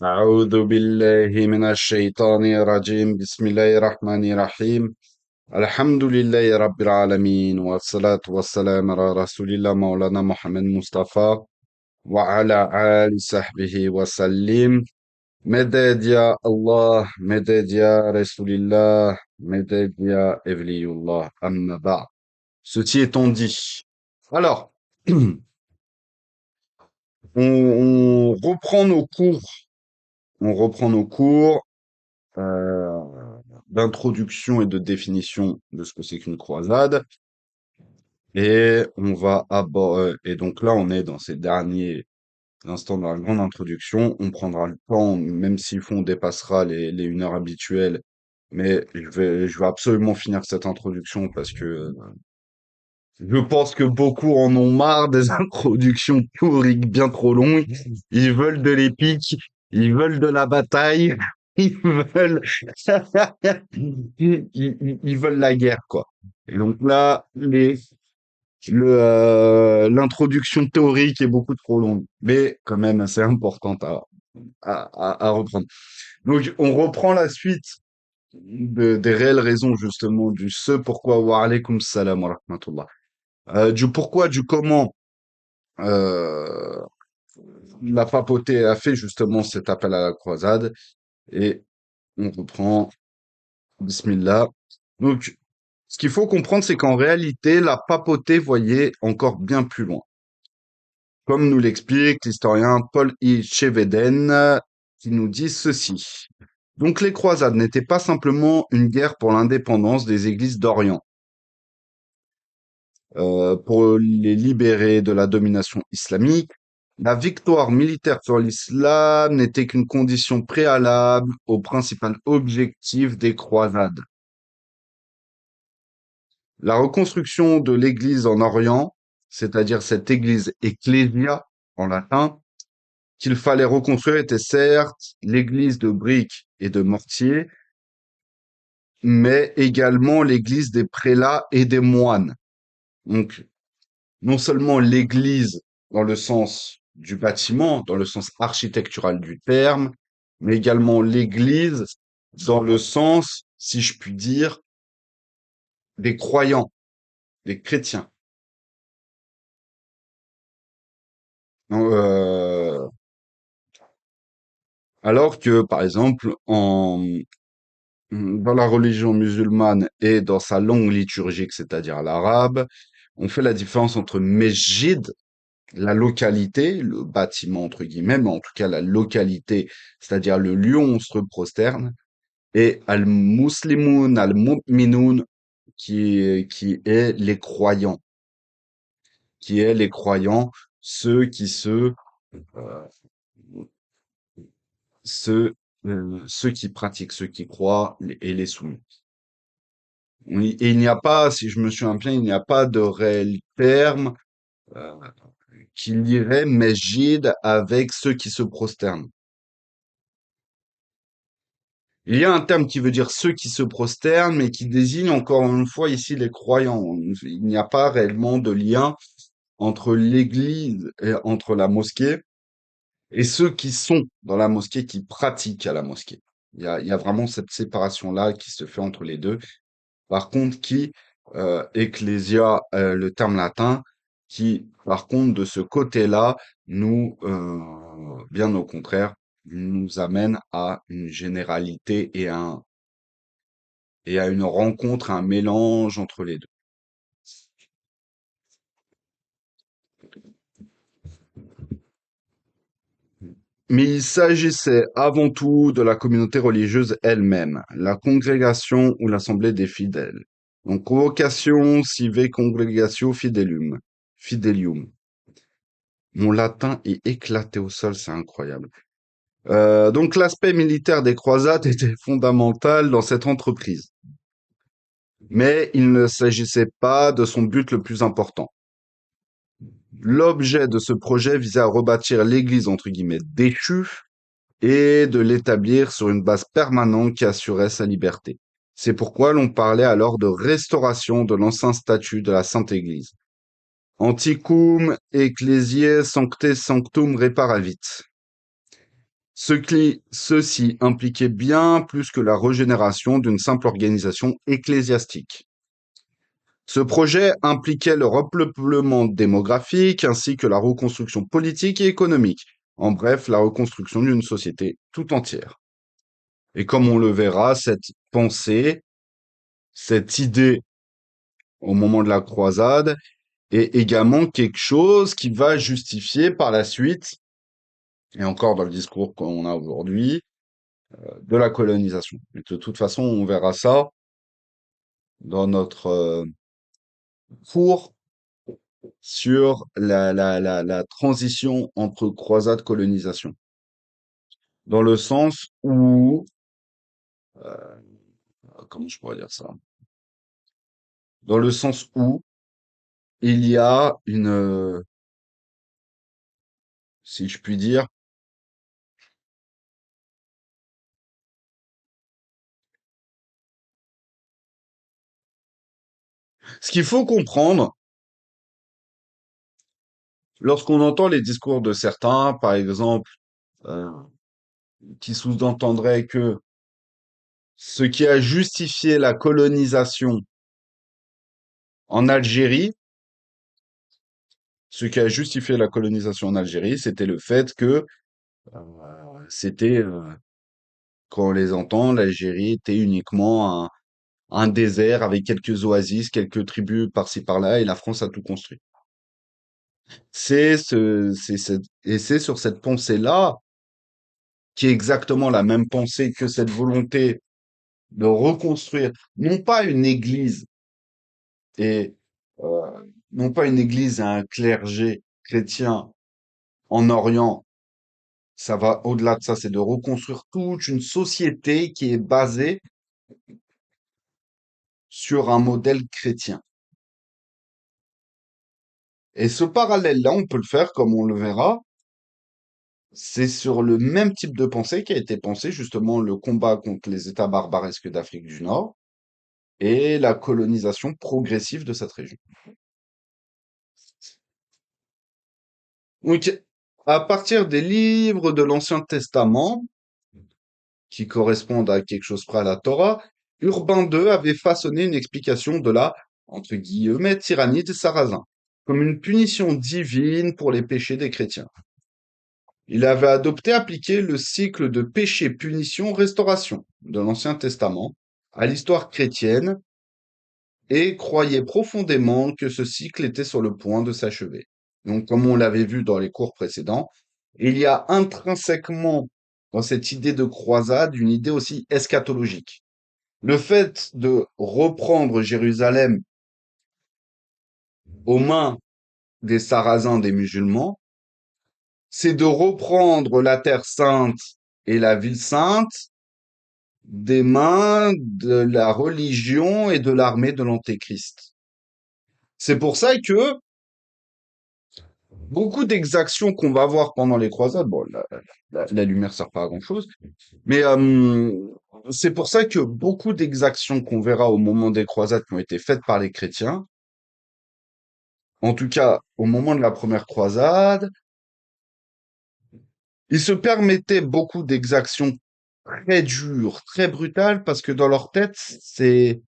أعوذ بالله من الشيطان الرجيم بسم الله الرحمن الرحيم الحمد لله رب العالمين والصلاة والسلام على رسول الله مولانا محمد مصطفى وعلى آل صحبه وسلم مدد يا الله مدد يا رسول الله مدد يا أولي الله أما بعد. Ceci étant dit, alors, on reprend nos cours, on reprend nos cours euh, d'introduction et de définition de ce que c'est qu'une croisade. Et on va aborder, et donc là, on est dans ces derniers instants de la grande introduction. On prendra le temps, même s'il faut, on dépassera les 1 heure habituelles. Mais je vais absolument finir cette introduction parce que je pense que beaucoup en ont marre des introductions théoriques bien trop longues. Ils veulent de l'épique, ils veulent de la bataille, ils veulent, ils veulent la guerre, quoi. Et donc là, l'introduction théorique est beaucoup trop longue, mais quand même assez importante à reprendre. Donc, on reprend la suite des réelles raisons, justement, du ce pourquoi, wa alaykoum salam wa rahmatullah. Du pourquoi, du comment, euh, la papauté a fait justement cet appel à la croisade. Et on reprend, Bismillah. Donc, ce qu'il faut comprendre, c'est qu'en réalité, la papauté voyait encore bien plus loin. Comme nous l'explique l'historien Paul I. Cheveden, qui nous dit ceci. Donc, les croisades n'étaient pas simplement une guerre pour l'indépendance des églises d'Orient, pour les libérer de la domination islamique. La victoire militaire sur l'islam n'était qu'une condition préalable au principal objectif des croisades. La reconstruction de l'église en Orient, c'est-à-dire cette église ecclesia en latin, qu'il fallait reconstruire était certes l'église de briques et de mortier, mais également l'église des prélats et des moines. Donc, non seulement l'église dans le sens du bâtiment, dans le sens architectural du terme, mais également l'église dans le sens, si je puis dire, des croyants, des chrétiens. Euh, alors que, par exemple, dans la religion musulmane et dans sa langue liturgique, c'est-à-dire l'arabe, on fait la différence entre mesjid, la localité, le bâtiment entre guillemets, mais en tout cas la localité, c'est-à-dire le lieu où on se prosterne, et al-muslimun, al-mu'minun, qui est les croyants, qui est les croyants, ceux qui euh, ceux qui pratiquent, ceux qui croient et les soumis. Oui, et il n'y a pas, si je me souviens bien, il n'y a pas de réel terme euh, qui lierait Mesjid avec ceux qui se prosternent. Il y a un terme qui veut dire ceux qui se prosternent, mais qui désigne encore une fois ici les croyants. Il n'y a pas réellement de lien entre l'église et entre la mosquée et ceux qui sont dans la mosquée, qui pratiquent à la mosquée. Il y a vraiment cette séparation-là qui se fait entre les deux. Par contre, ecclesia, le terme latin, qui, par contre, de ce côté-là, nous, bien au contraire, nous amène à une généralité et à une rencontre, un mélange entre les deux. Mais il s'agissait avant tout de la communauté religieuse elle-même, la congrégation ou l'assemblée des fidèles. Donc, convocation sive congregatio fidelium. Fidelium. Mon latin est éclaté au sol, c'est incroyable. Donc l'aspect militaire des croisades était fondamental dans cette entreprise. Mais il ne s'agissait pas de son but le plus important. L'objet de ce projet visait à rebâtir l'église entre guillemets déchue et de l'établir sur une base permanente qui assurait sa liberté. C'est pourquoi l'on parlait alors de restauration de l'ancien statut de la Sainte Église. Antiquum ecclesiae sancte sanctum reparavit. Ceci impliquait bien plus que la régénération d'une simple organisation ecclésiastique. Ce projet impliquait le repeuplement démographique ainsi que la reconstruction politique et économique. En bref, la reconstruction d'une société tout entière. Et comme on le verra, cette pensée, cette idée au moment de la croisade est également quelque chose qui va justifier par la suite, et encore dans le discours qu'on a aujourd'hui, de la colonisation. Et de toute façon, on verra ça dans notre cours sur la transition entre croisade-colonisation. Dans le sens où, comment je pourrais dire ça? Dans le sens où il y a une, si je puis dire, ce qu'il faut comprendre lorsqu'on entend les discours de certains, par exemple, euh, qui sous-entendraient que ce qui a justifié la colonisation en Algérie, ce qui a justifié la colonisation en Algérie, c'était le fait que c'était, quand on les entend, l'Algérie était uniquement un désert avec quelques oasis, quelques tribus par-ci par-là, et la France a tout construit. Et c'est sur cette pensée-là, qui est exactement la même pensée que cette volonté de reconstruire, non pas une église et non pas une église et un clergé chrétien en Orient. Ça va au-delà de ça, c'est de reconstruire toute une société qui est basée sur un modèle chrétien. Et ce parallèle-là, on peut le faire comme on le verra. C'est sur le même type de pensée qui a été pensé justement le combat contre les États barbaresques d'Afrique du Nord et la colonisation progressive de cette région. Donc, à partir des livres de l'Ancien Testament, qui correspondent à quelque chose près à la Torah, Urbain II avait façonné une explication de la, entre guillemets, tyrannie des Sarrasins, comme une punition divine pour les péchés des chrétiens. Il avait appliqué le cycle de péché, punition, restauration de l'Ancien Testament à l'histoire chrétienne et croyait profondément que ce cycle était sur le point de s'achever. Donc, comme on l'avait vu dans les cours précédents, il y a intrinsèquement dans cette idée de croisade une idée aussi eschatologique. Le fait de reprendre Jérusalem aux mains des Sarrasins, des musulmans, c'est de reprendre la terre sainte et la ville sainte des mains de la religion et de l'armée de l'Antéchrist. C'est pour ça que beaucoup d'exactions qu'on va voir pendant les croisades, bon, la lumière sert pas à grand-chose, mais c'est pour ça que beaucoup d'exactions qu'on verra au moment des croisades qui ont été faites par les chrétiens, en tout cas au moment de la première croisade, ils se permettaient beaucoup d'exactions très dures, très brutales, parce que dans leur tête, c'est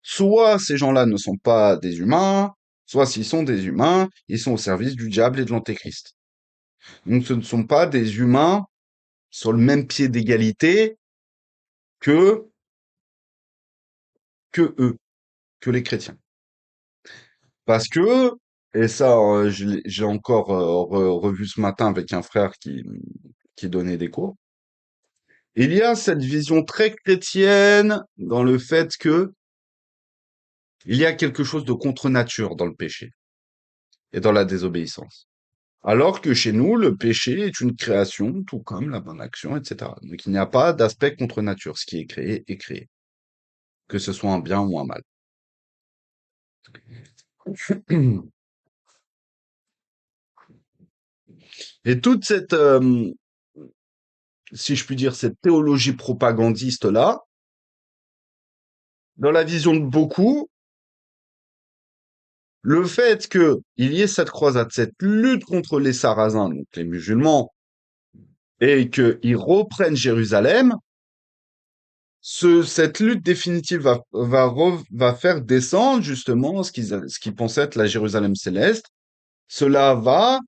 soit ces gens-là ne sont pas des humains, soit s'ils sont des humains, ils sont au service du diable et de l'antéchrist. Donc ce ne sont pas des humains sur le même pied d'égalité que, que eux, que les chrétiens. Parce que, et ça, j'ai encore revu ce matin avec un frère qui donnait des cours, il y a cette vision très chrétienne dans le fait que il y a quelque chose de contre nature dans le péché et dans la désobéissance. Alors que chez nous, le péché est une création, tout comme la bonne action, etc. Donc il n'y a pas d'aspect contre nature. Ce qui est créé est créé, que ce soit un bien ou un mal. Et toute cette, si je puis dire, cette théologie propagandiste-là, dans la vision de beaucoup, le fait qu'il y ait cette croisade, cette lutte contre les Sarrasins, donc les musulmans, et qu'ils reprennent Jérusalem, cette lutte définitive va faire descendre justement ce qu'ils pensaient être la Jérusalem céleste. Cela va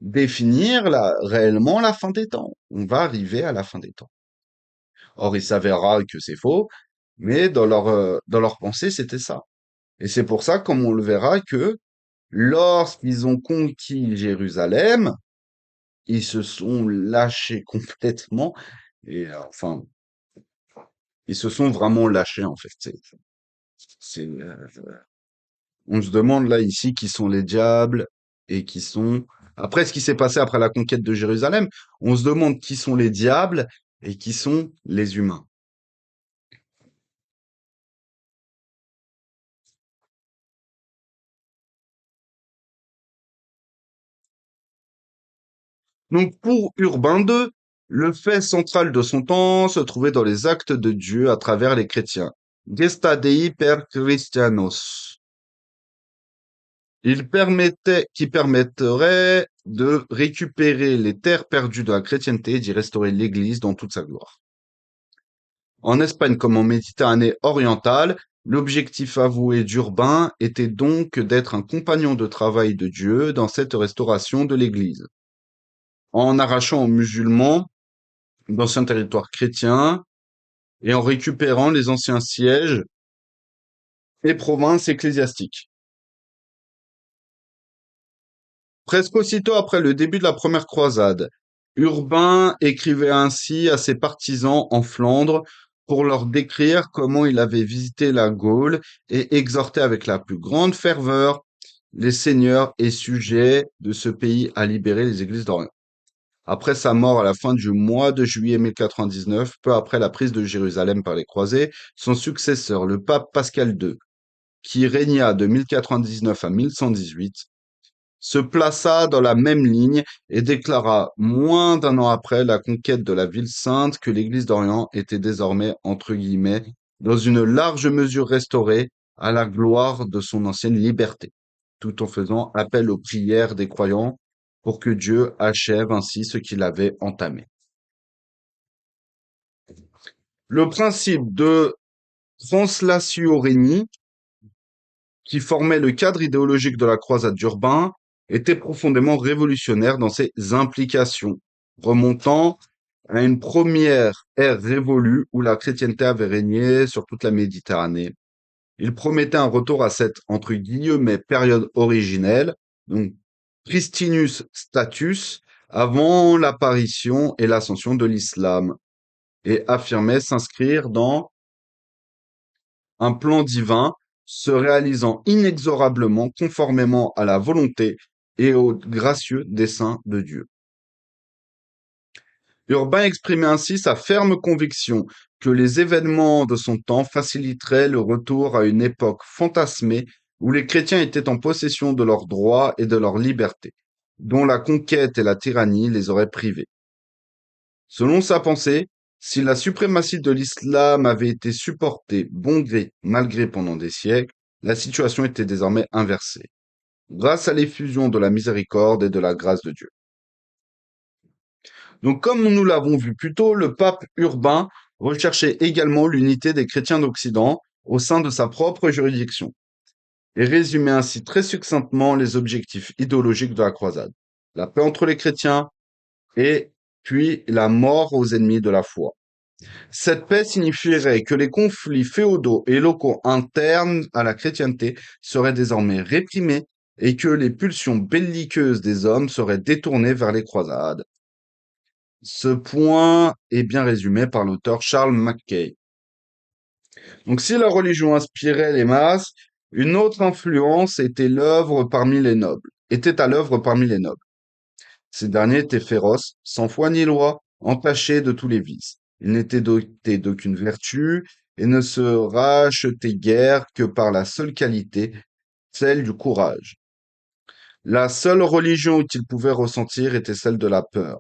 définir réellement la fin des temps. On va arriver à la fin des temps. Or, il s'avérera que c'est faux, mais dans leur pensée, c'était ça. Et c'est pour ça, comme on le verra, que lorsqu'ils ont conquis Jérusalem, ils se sont lâchés complètement. Et enfin, ils se sont vraiment lâchés, en fait. On se demande là ici qui sont les diables et qui sont... Après ce qui s'est passé après la conquête de Jérusalem, on se demande qui sont les diables et qui sont les humains. Donc pour Urbain II, le fait central de son temps se trouvait dans les actes de Dieu à travers les chrétiens. Gesta Dei per Christianos. Qui permettrait de récupérer les terres perdues de la chrétienté et d'y restaurer l'Église dans toute sa gloire. En Espagne comme en Méditerranée orientale, l'objectif avoué d'Urbain était donc d'être un compagnon de travail de Dieu dans cette restauration de l'Église, en arrachant aux musulmans d'anciens territoires chrétiens et en récupérant les anciens sièges et provinces ecclésiastiques. Presque aussitôt après le début de la première croisade, Urbain écrivait ainsi à ses partisans en Flandre pour leur décrire comment il avait visité la Gaule et exhorté avec la plus grande ferveur les seigneurs et sujets de ce pays à libérer les églises d'Orient. Après sa mort à la fin du mois de juillet 1099, peu après la prise de Jérusalem par les croisés, son successeur, le pape Pascal II, qui régna de 1099 à 1118, se plaça dans la même ligne et déclara moins d'un an après la conquête de la ville sainte que l'Église d'Orient était désormais, entre guillemets, dans une large mesure restaurée à la gloire de son ancienne liberté, tout en faisant appel aux prières des croyants pour que Dieu achève ainsi ce qu'il avait entamé. Le principe de translatio regni, qui formait le cadre idéologique de la croisade d'Urbain, était profondément révolutionnaire dans ses implications, remontant à une première ère révolue où la chrétienté avait régné sur toute la Méditerranée. Il promettait un retour à cette, entre guillemets, période originelle, donc pristinus status, avant l'apparition et l'ascension de l'islam, et affirmait s'inscrire dans un plan divin se réalisant inexorablement conformément à la volonté et au gracieux dessein de Dieu. Urbain exprimait ainsi sa ferme conviction que les événements de son temps faciliteraient le retour à une époque fantasmée où les chrétiens étaient en possession de leurs droits et de leur liberté, dont la conquête et la tyrannie les auraient privés. Selon sa pensée, si la suprématie de l'islam avait été supportée bon gré mal gré pendant des siècles, la situation était désormais inversée, grâce à l'effusion de la miséricorde et de la grâce de Dieu. Donc comme nous l'avons vu plus tôt, le pape Urbain recherchait également l'unité des chrétiens d'Occident au sein de sa propre juridiction, et résumait ainsi très succinctement les objectifs idéologiques de la croisade. La paix entre les chrétiens et puis la mort aux ennemis de la foi. Cette paix signifierait que les conflits féodaux et locaux internes à la chrétienté seraient désormais réprimés et que les pulsions belliqueuses des hommes seraient détournées vers les croisades. Ce point est bien résumé par l'auteur Charles Mackay. Donc si la religion inspirait les masses, une autre influence était à l'œuvre parmi les nobles. Ces derniers étaient féroces, sans foi ni loi, entachés de tous les vices. Ils n'étaient dotés d'aucune vertu et ne se rachetaient guère que par la seule qualité, celle du courage. La seule religion qu'ils pouvaient ressentir était celle de la peur.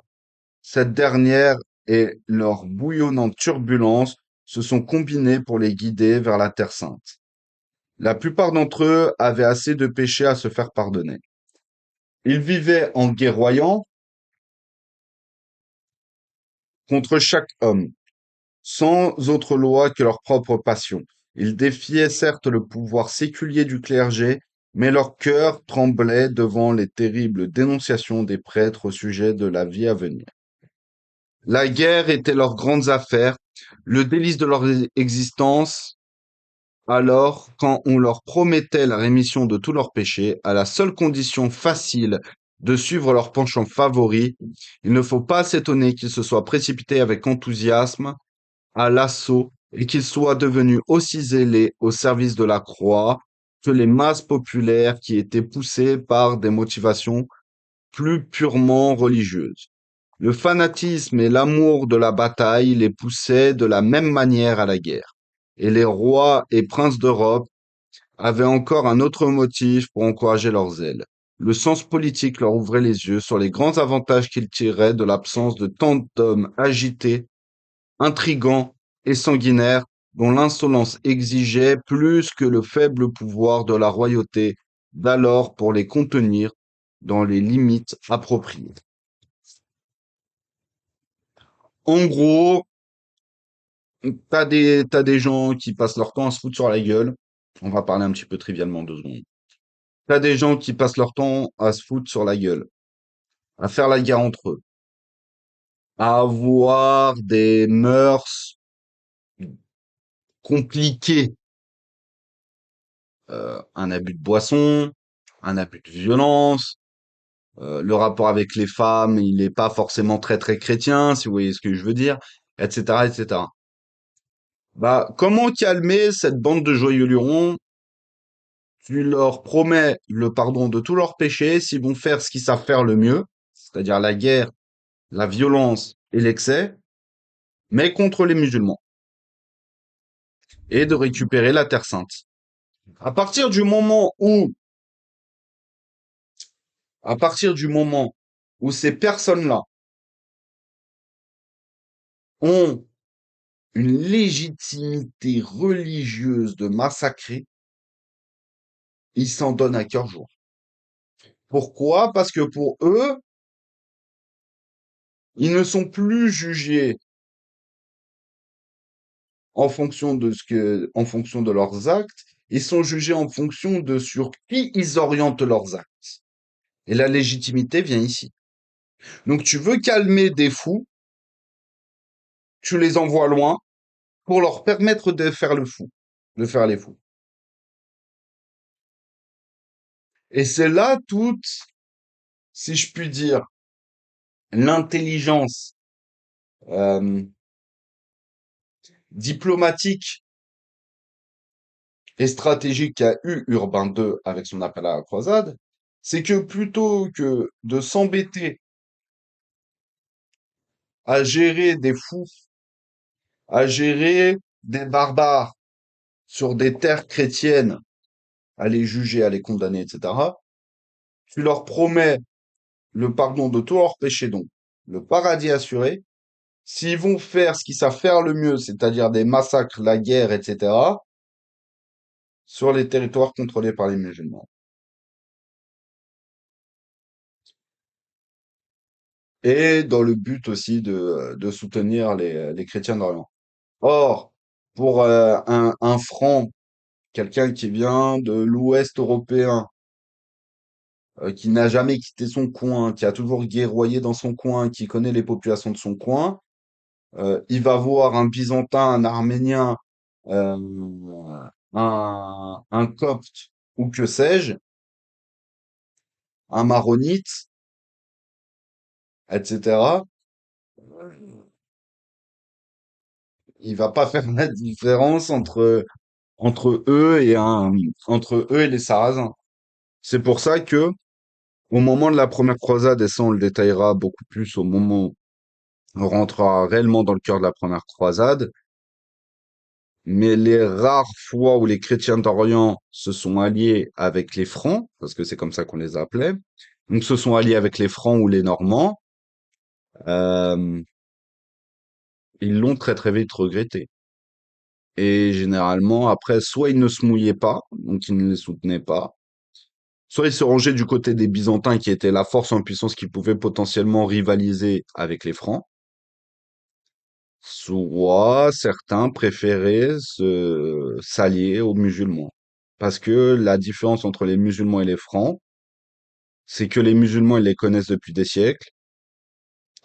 Cette dernière et leur bouillonnante turbulence se sont combinées pour les guider vers la Terre sainte. La plupart d'entre eux avaient assez de péchés à se faire pardonner. Ils vivaient en guerroyant contre chaque homme, sans autre loi que leur propre passion. Ils défiaient certes le pouvoir séculier du clergé, mais leur cœur tremblait devant les terribles dénonciations des prêtres au sujet de la vie à venir. La guerre était leurs grandes affaires, le délice de leur existence, alors quand on leur promettait la rémission de tous leurs péchés, à la seule condition facile de suivre leur penchant favori, il ne faut pas s'étonner qu'ils se soient précipités avec enthousiasme à l'assaut et qu'ils soient devenus aussi zélés au service de la croix que les masses populaires qui étaient poussées par des motivations plus purement religieuses. Le fanatisme et l'amour de la bataille les poussaient de la même manière à la guerre. Et les rois et princes d'Europe avaient encore un autre motif pour encourager leur zèle. Le sens politique leur ouvrait les yeux sur les grands avantages qu'ils tiraient de l'absence de tant d'hommes agités, intrigants et sanguinaires, dont l'insolence exigeait plus que le faible pouvoir de la royauté d'alors pour les contenir dans les limites appropriées. En gros, t'as des gens qui passent leur temps à se foutre sur la gueule. On va parler un petit peu trivialement 2 secondes. T'as des gens qui passent leur temps à se foutre sur la gueule, à faire la guerre entre eux, à avoir des mœurs compliquées, un abus de boisson, un abus de violence, le rapport avec les femmes, il n'est pas forcément très très chrétien, si vous voyez ce que je veux dire, etc., etc. Bah, comment calmer cette bande de joyeux lurons? Tu leur promets le pardon de tous leurs péchés s'ils vont faire ce qu'ils savent faire le mieux, c'est-à-dire la guerre, la violence et l'excès, mais contre les musulmans, et de récupérer la Terre Sainte. À partir du moment où, à partir du moment où ces personnes-là ont une légitimité religieuse de massacrer, ils s'en donnent à cœur joie. Pourquoi? Parce que pour eux, ils ne sont plus jugés en fonction de leurs actes, ils sont jugés en fonction de sur qui ils orientent leurs actes. Et la légitimité vient ici. Donc tu veux calmer des fous, tu les envoies loin pour leur permettre de faire le fou, de faire les fous. Et c'est là toute, si je puis dire, l'intelligence euh, diplomatique et stratégique qu'a eu Urbain II avec son appel à la croisade, c'est que plutôt que de s'embêter à gérer des fous, à gérer des barbares sur des terres chrétiennes, à les juger, à les condamner, etc., tu leur promets le pardon de tous leurs péchés, donc le paradis assuré. S'ils vont faire ce qu'ils savent faire le mieux, c'est-à-dire des massacres, la guerre, etc., sur les territoires contrôlés par les musulmans. Et dans le but aussi de soutenir les chrétiens d'Orient. Or, pour un franc, quelqu'un qui vient de l'Ouest européen, qui n'a jamais quitté son coin, qui a toujours guerroyé dans son coin, qui connaît les populations de son coin, il va voir un Byzantin, un Arménien, euh, un Copte ou que sais-je, un Maronite, etc. Il va pas faire la différence entre eux et entre eux et les Sarrasins. C'est pour ça que au moment de la première croisade, et ça on le détaillera beaucoup plus au moment où on rentrera réellement dans le cœur de la première croisade, mais les rares fois où les chrétiens d'Orient se sont alliés avec les Francs, parce que c'est comme ça qu'on les appelait, donc se sont alliés avec les Francs ou les Normands, euh, ils l'ont très très vite regretté. Et généralement, après, soit ils ne se mouillaient pas, donc ils ne les soutenaient pas, soit ils se rangeaient du côté des Byzantins qui étaient la force en puissance qui pouvait potentiellement rivaliser avec les Francs, Soit certains préféraient s'allier aux musulmans. Parce que la différence entre les musulmans et les francs, c'est que les musulmans, ils les connaissent depuis des siècles,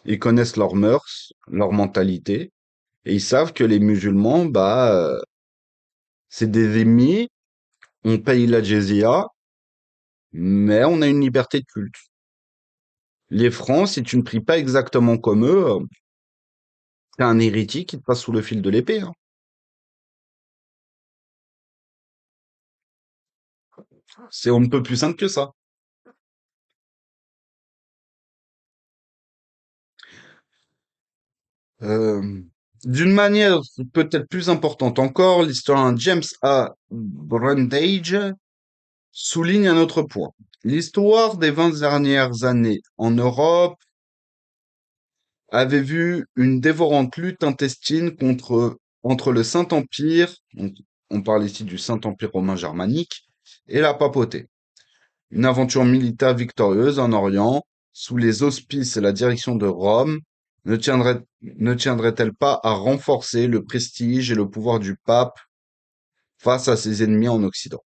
ils connaissent leurs mœurs, leur mentalité, et ils savent que les musulmans, c'est des ennemis, on paye la jizya, mais on a une liberté de culte. Les francs, si tu ne pries pas exactement comme eux, t'es un hérétique qui te passe sous le fil de l'épée, hein. C'est on ne peut plus simple que ça. Euh, D'une manière peut-être plus importante encore, l'historien James A. Brundage souligne un autre point. L'histoire des 20 dernières années en Europe avait vu une dévorante lutte intestine entre le Saint-Empire, donc on parle ici du Saint-Empire romain germanique, et la papauté. Une aventure militaire victorieuse en Orient, sous les auspices et la direction de Rome, ne tiendrait-elle pas à renforcer le prestige et le pouvoir du pape face à ses ennemis en Occident?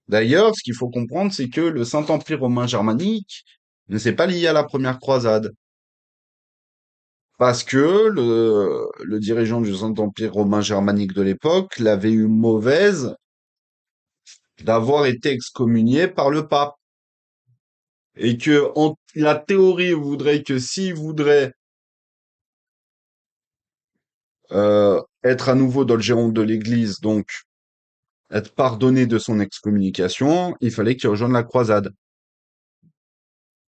D'ailleurs, ce qu'il faut comprendre, c'est que le Saint-Empire romain germanique ne s'est pas lié à la première croisade. Parce que le dirigeant du Saint-Empire romain germanique de l'époque l'avait eu mauvaise d'avoir été excommunié par le pape. Et que la théorie voudrait que s'il voudrait être à nouveau dans le giron de l'Église, donc être pardonné de son excommunication, il fallait qu'il rejoigne la croisade.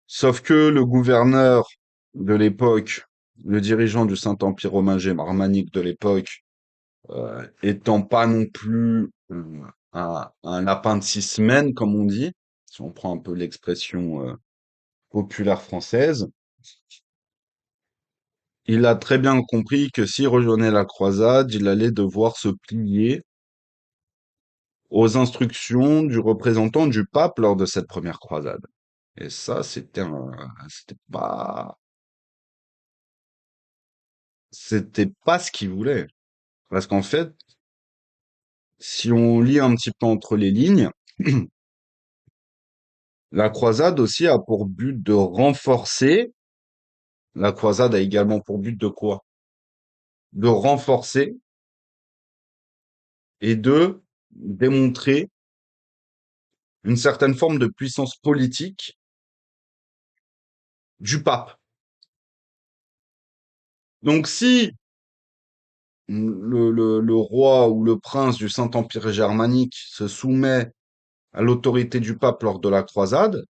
Sauf que le gouverneur de l'époque, le dirigeant du Saint-Empire romain germanique de l'époque, étant pas non plus un lapin de 6 semaines, comme on dit, si on prend un peu l'expression populaire française, il a très bien compris que s'il rejoignait la croisade, il allait devoir se plier aux instructions du représentant du pape lors de cette première croisade. Et ça, c'était pas ce qu'il voulait. Parce qu'en fait, si on lit un petit peu entre les lignes, la croisade aussi a pour but de renforcer, la croisade a également pour but de quoi? De renforcer et de démontrer une certaine forme de puissance politique du pape. Donc si le roi ou le prince du Saint-Empire germanique se soumet à l'autorité du pape lors de la croisade,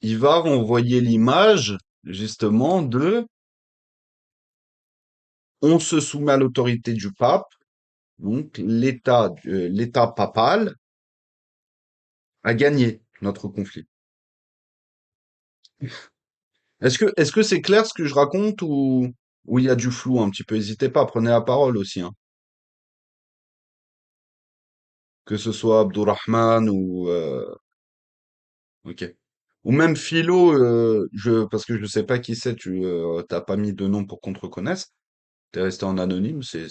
il va renvoyer l'image justement de on se soumet à l'autorité du pape, donc l'État papal a gagné notre conflit. Est-ce que c'est clair ce que je raconte ou il y a du flou un petit peu? N'hésitez pas, prenez la parole aussi, hein. Que ce soit Abdourahman ok. Ou même Philo, parce que je sais pas qui c'est, t'as pas mis de nom pour qu'on te reconnaisse. T'es resté en anonyme, c'est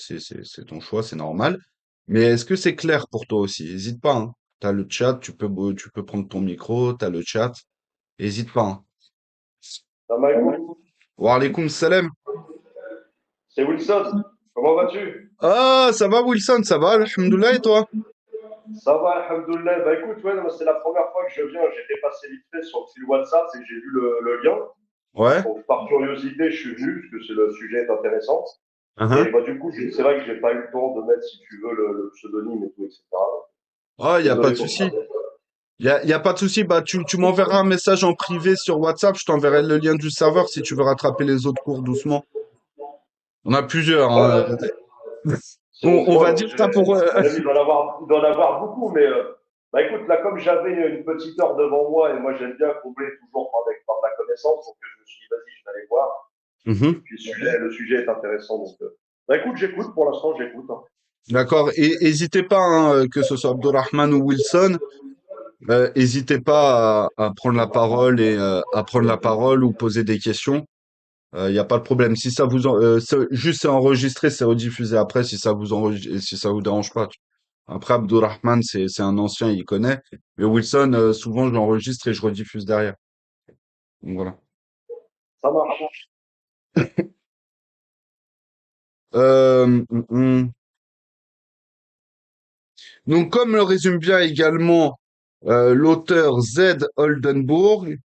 ton choix, c'est normal. Mais est-ce que c'est clair pour toi aussi? Hésite pas, hein. T'as le chat, tu peux prendre ton micro, t'as le chat. Hésite pas, hein. Salam alaikum. Wa alaykoum salam. C'est Wilson. Comment vas-tu? Ah, ça va Wilson, ça va, alhamdoulilah, et toi? Ça va, alhamdoulilah. Bah écoute, ouais, non, c'est la première fois que je viens. J'étais passé vite fait sur le fil WhatsApp et j'ai vu le lien. Ouais. Donc par curiosité, je suis venu parce que le sujet est intéressant. Et Uhum. bah du coup, c'est vrai que j'ai pas eu le temps de mettre, si tu veux, le pseudonyme et tout, etc. Ah, y a pas Désolé de pour ça. souci. Y a pas de souci. Bah, tu m'enverras un message en privé sur WhatsApp. Je t'enverrai le lien du serveur si tu veux rattraper les autres cours doucement. On a plusieurs, Ouais, hein. ouais, On va moi, dire ça pour. mon ami, il doit en avoir beaucoup, mais bah écoute, là, comme j'avais une petite heure devant moi et moi j'aime bien combler toujours par la connaissance, donc je me suis dit, vas-y, je vais aller voir. Et Mhm. puis le sujet est intéressant, donc bah écoute, j'écoute, pour l'instant, j'écoute, hein. D'accord. Et n'hésitez pas, hein, que ce soit Abdurrahman ou Wilson, hésitez pas à prendre la parole et à prendre la parole ou poser des questions. Il n'y a pas de problème. Si ça vous juste c'est enregistré, c'est rediffusé après si ça vous dérange pas. Après Abdourahman, c'est un ancien, il connaît. Mais Wilson, souvent je l'enregistre et je rediffuse derrière. Donc voilà. Ça marche. Hum, hum. Donc comme le résume bien également l'auteur Z. Oldenburg,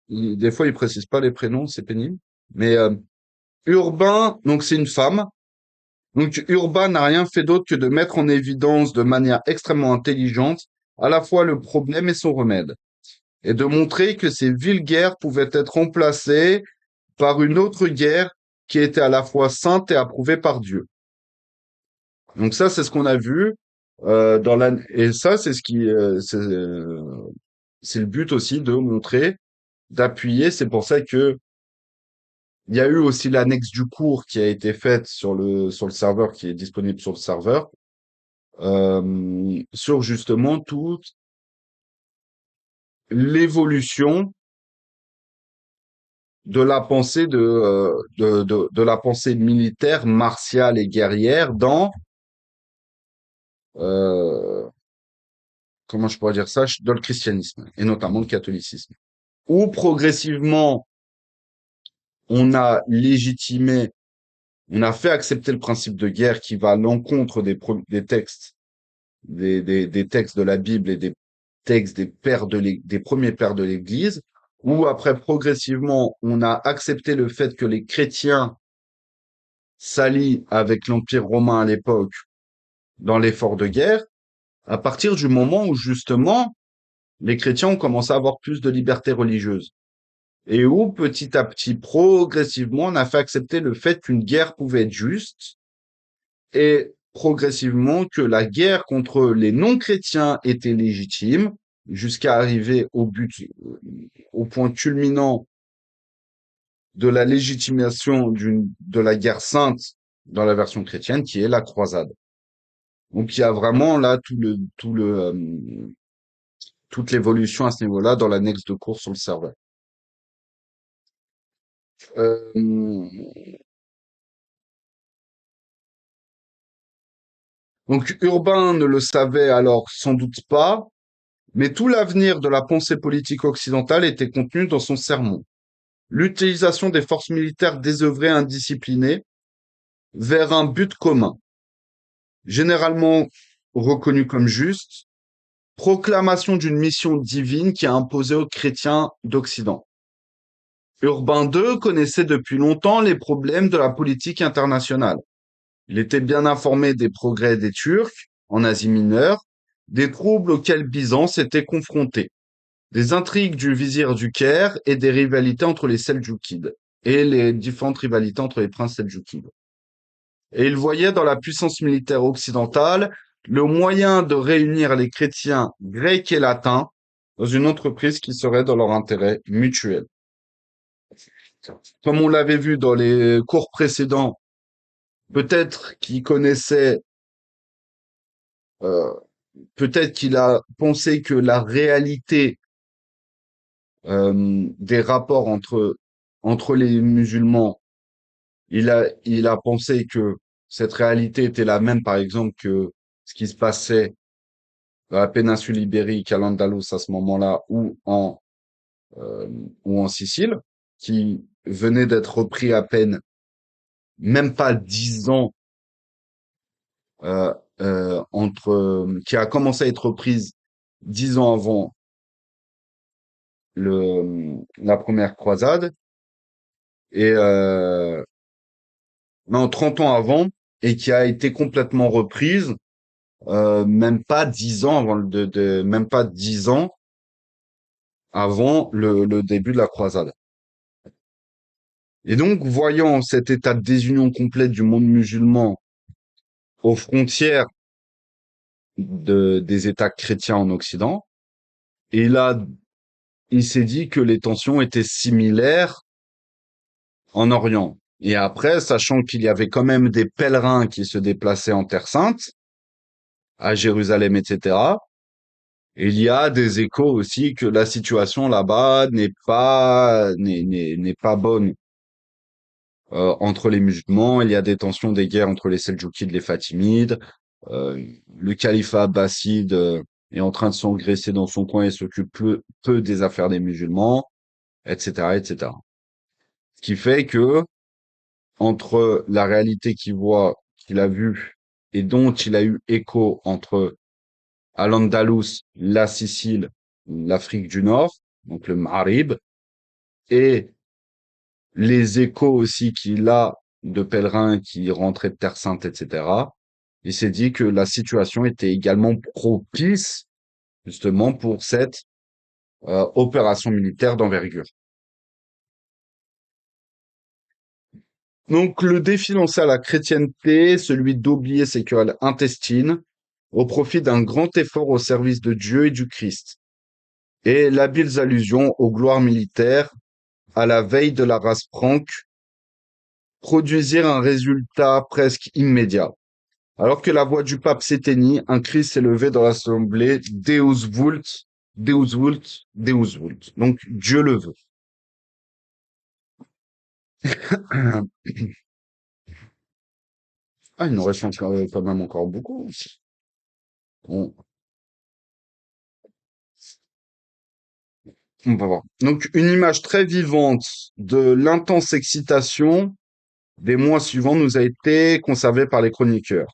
des fois il précise pas les prénoms, c'est pénible. Mais Urbain, donc c'est une femme. Donc Urbain n'a rien fait d'autre que de mettre en évidence de manière extrêmement intelligente à la fois le problème et son remède, et de montrer que ces villes guerres pouvaient être remplacées par une autre guerre qui était à la fois sainte et approuvée par Dieu. Donc ça, c'est ce qu'on a vu et ça, c'est le but aussi de montrer, d'appuyer. C'est pour ça que il y a eu aussi l'annexe du cours qui a été faite sur le serveur, qui est disponible sur le serveur, sur justement toute l'évolution de la pensée de la pensée militaire, martiale et guerrière dans euh, comment je pourrais dire ça, dans le christianisme et notamment le catholicisme, où progressivement on a légitimé, on a fait accepter le principe de guerre qui va à l'encontre des textes, des textes de la Bible et des textes des premiers pères de l'Église, où après progressivement on a accepté le fait que les chrétiens s'allient avec l'Empire romain à l'époque dans l'effort de guerre, à partir du moment où justement les chrétiens ont commencé à avoir plus de liberté religieuse. Et où petit à petit, progressivement, on a fait accepter le fait qu'une guerre pouvait être juste, et progressivement que la guerre contre les non-chrétiens était légitime, jusqu'à arriver au point culminant de la légitimation de la guerre sainte dans la version chrétienne, qui est la croisade. Donc il y a vraiment là toute l'évolution à ce niveau-là dans l'annexe de cours sur le serveur. Euh, donc Urbain ne le savait alors sans doute pas, mais tout l'avenir de la pensée politique occidentale était contenu dans son sermon. L'utilisation des forces militaires désœuvrées et indisciplinées vers un but commun, généralement reconnu comme juste, proclamation d'une mission divine qui a imposé aux chrétiens d'Occident. Urbain II connaissait depuis longtemps les problèmes de la politique internationale. Il était bien informé des progrès des Turcs en Asie mineure, des troubles auxquels Byzance était confronté, des intrigues du vizir du Caire et des rivalités entre les Seldjoukides et les différentes rivalités entre les princes seldjoukides. Et il voyait dans la puissance militaire occidentale le moyen de réunir les chrétiens grecs et latins dans une entreprise qui serait dans leur intérêt mutuel. Comme on l'avait vu dans les cours précédents, peut-être qu'il connaissait, euh, peut-être qu'il a pensé que la réalité des rapports entre les musulmans, il a pensé que cette réalité était la même, par exemple, que ce qui se passait dans la péninsule ibérique, à l'Andalous à ce moment-là, euh, ou en Sicile, qui venait d'être repris à peine, même pas 10 ans, euh, qui a commencé à être reprise 10 ans avant la première croisade, et non, 30 ans avant, et qui a été complètement reprise, même pas 10 ans avant même pas 10 ans avant le début de la croisade. Et donc, voyant cet état de désunion complète du monde musulman aux frontières des États chrétiens en Occident, et là, il s'est dit que les tensions étaient similaires en Orient. Et après, sachant qu'il y avait quand même des pèlerins qui se déplaçaient en Terre Sainte, à Jérusalem, etc., Et il y a des échos aussi que la situation là-bas n'est pas bonne. Entre les musulmans, il y a des tensions, des guerres entre les Seldjoukides et les Fatimides. Le califat abbasside est en train de s'engraisser dans son coin et s'occupe peu des affaires des musulmans, etc., etc. Ce qui fait que entre la réalité qu'il a vue et dont il a eu écho entre Al-Andalus, la Sicile, l'Afrique du Nord, donc le Maghreb, et les échos aussi qu'il a de pèlerins qui rentraient de Terre Sainte, etc. Il s'est dit que la situation était également propice justement pour cette opération militaire d'envergure. Donc le défi lancé à la chrétienté, celui d'oublier ses querelles intestines, au profit d'un grand effort au service de Dieu et du Christ, et l'habiles allusions aux gloires militaires à la veille de la race franque produisirent un résultat presque immédiat. Alors que la voix du pape s'éteignit, un cri s'est levé dans l'assemblée Deus vult, Deus vult, Deus vult. Donc Dieu le veut. Ah, il nous reste quand même encore beaucoup. On, on va voir. Donc une image très vivante de l'intense excitation des mois suivants nous a été conservée par les chroniqueurs.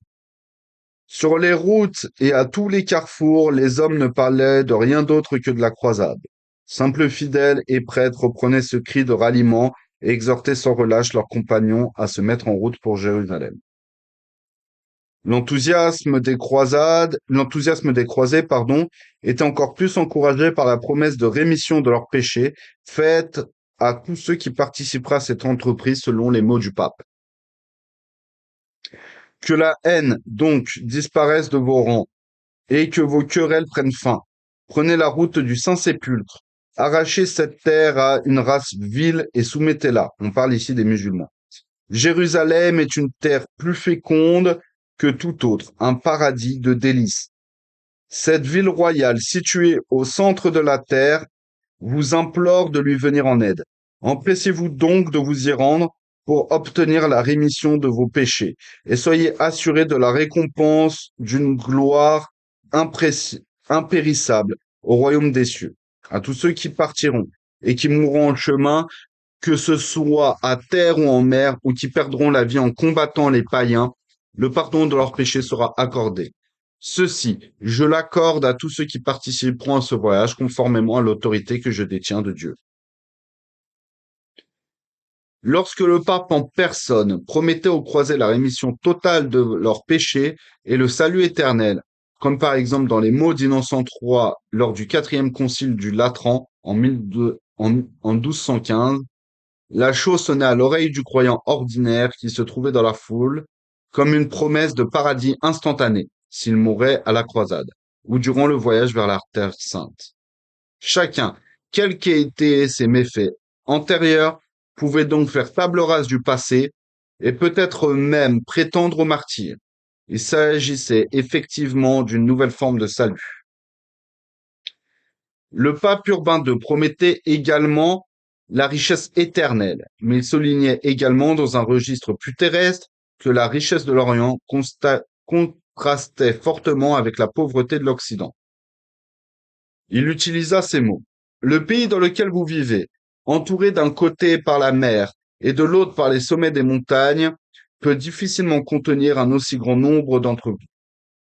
Sur les routes et à tous les carrefours, les hommes ne parlaient de rien d'autre que de la croisade. Simples fidèles et prêtres reprenaient ce cri de ralliement et exhortaient sans relâche leurs compagnons à se mettre en route pour Jérusalem. L'enthousiasme des croisés, était encore plus encouragé par la promesse de rémission de leurs péchés faite à tous ceux qui participeraient à cette entreprise selon les mots du pape. Que la haine, donc, disparaisse de vos rangs et que vos querelles prennent fin. Prenez la route du Saint-Sépulcre. Arrachez cette terre à une race vile et soumettez-la. On parle ici des musulmans. Jérusalem est une terre plus féconde que toute autre, un paradis de délices. Cette ville royale située au centre de la terre vous implore de lui venir en aide. Empressez-vous donc de vous y rendre pour obtenir la rémission de vos péchés et soyez assurés de la récompense d'une gloire impérissable au royaume des cieux. À tous ceux qui partiront et qui mourront en chemin, que ce soit à terre ou en mer, ou qui perdront la vie en combattant les païens, le pardon de leurs péchés sera accordé. Ceci, je l'accorde à tous ceux qui participeront à ce voyage conformément à l'autorité que je détiens de Dieu. Lorsque le pape en personne promettait aux croisés la rémission totale de leurs péchés et le salut éternel, comme par exemple dans les mots d'Innocent III lors du 4e concile du Latran en 1215, la chose sonnait à l'oreille du croyant ordinaire qui se trouvait dans la foule comme une promesse de paradis instantané s'il mourait à la croisade ou durant le voyage vers la Terre sainte. Chacun, quels qu'aient été ses méfaits antérieurs, pouvait donc faire table rase du passé et peut-être même prétendre au martyre. Il s'agissait effectivement d'une nouvelle forme de salut. Le pape Urbain II promettait également la richesse éternelle, mais il soulignait également dans un registre plus terrestre que la richesse de l'Orient contrastait fortement avec la pauvreté de l'Occident. Il utilisa ces mots. Le pays dans lequel vous vivez, entouré d'un côté par la mer et de l'autre par les sommets des montagnes, peut difficilement contenir un aussi grand nombre d'entre vous.